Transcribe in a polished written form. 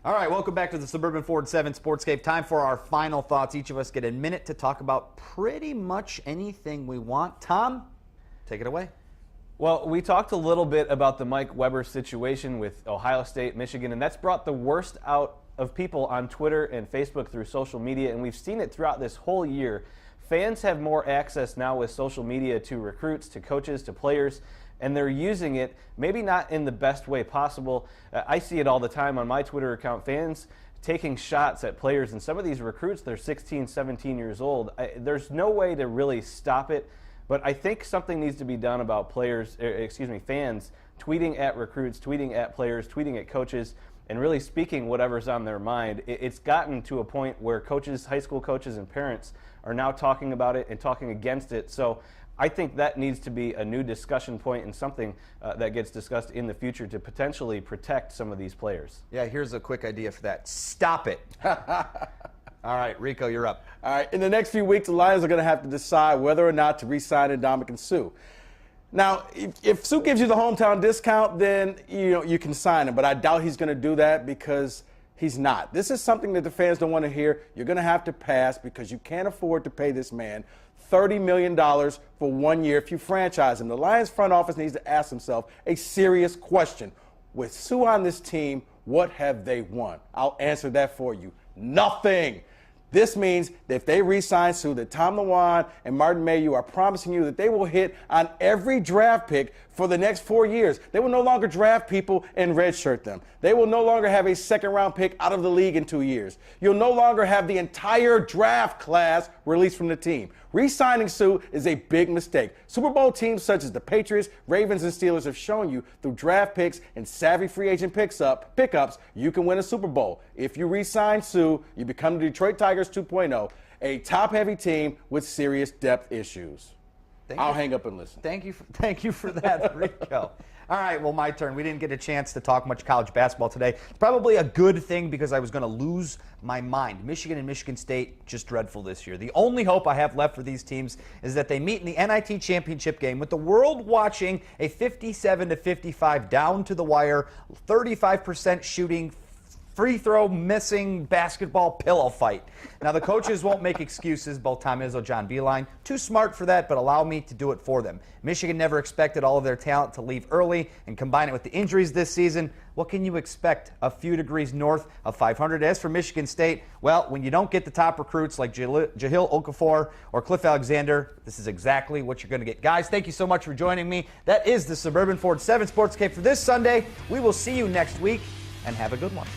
All right, welcome back to the Suburban Ford 7 Sportscape. Time for our final thoughts. Each of us get a minute to talk about pretty much anything we want. Tom, take it away. Well, we talked a little bit about the Mike Weber situation with Ohio State, Michigan, and that's brought the worst out of people on Twitter and Facebook through social media, and we've seen it throughout this whole year. Fans have more access now with social media to recruits, to coaches, to players, and they're using it maybe not in the best way possible. I see it all the time on my Twitter account, fans taking shots at players, and some of these recruits, they're 16, 17 years old. There's no way to really stop it, but I think something needs to be done about fans tweeting at recruits, tweeting at players, tweeting at coaches, and really speaking whatever's on their mind. It's gotten to a point where coaches, high school coaches and parents are now talking about it and talking against it. So I think that needs to be a new discussion point and something that gets discussed in the future to potentially protect some of these players. Yeah, here's a quick idea for that. Stop it. All right, Rico, you're up. All right, in the next few weeks, the Lions are going to have to decide whether or not to re-sign Ndamukong Suh. Now, if Suh gives you the hometown discount, then you can sign him. But I doubt he's going to do that because he's not. This is something that the fans don't want to hear. You're going to have to pass because you can't afford to pay this man $30 million for 1 year if you franchise him. The Lions front office needs to ask themselves a serious question. With Suh on this team, what have they won? I'll answer that for you. Nothing. This means that if they re-sign Suh, that Tom Lewan and Martin Mayhew are promising you that they will hit on every draft pick for the next 4 years. They will no longer draft people and redshirt them. They will no longer have a second-round pick out of the league in 2 years. You'll no longer have the entire draft class released from the team. Re-signing Suh is a big mistake. Super Bowl teams such as the Patriots, Ravens, and Steelers have shown you through draft picks and savvy free agent pickups, you can win a Super Bowl. If you re-sign Suh, you become the Detroit Tigers 2.0, a top-heavy team with serious depth issues. I'll hang up and listen. Thank you for that, Rico. All right, well, my turn. We didn't get a chance to talk much college basketball today. Probably a good thing because I was going to lose my mind. Michigan and Michigan State, just dreadful this year. The only hope I have left for these teams is that they meet in the NIT championship game with the world watching a 57-55 down to the wire, 35% shooting, free throw missing basketball pillow fight. Now, the coaches won't make excuses, both Tom Izzo, John Beilein. Too smart for that, but allow me to do it for them. Michigan never expected all of their talent to leave early, and combine it with the injuries this season, what can you expect? A few degrees north of 500. As for Michigan State, well, when you don't get the top recruits like Jahlil Okafor or Cliff Alexander, this is exactly what you're going to get. Guys, thank you so much for joining me. That is the Suburban Ford 7 Sportscape for this Sunday. We will see you next week, and have a good one.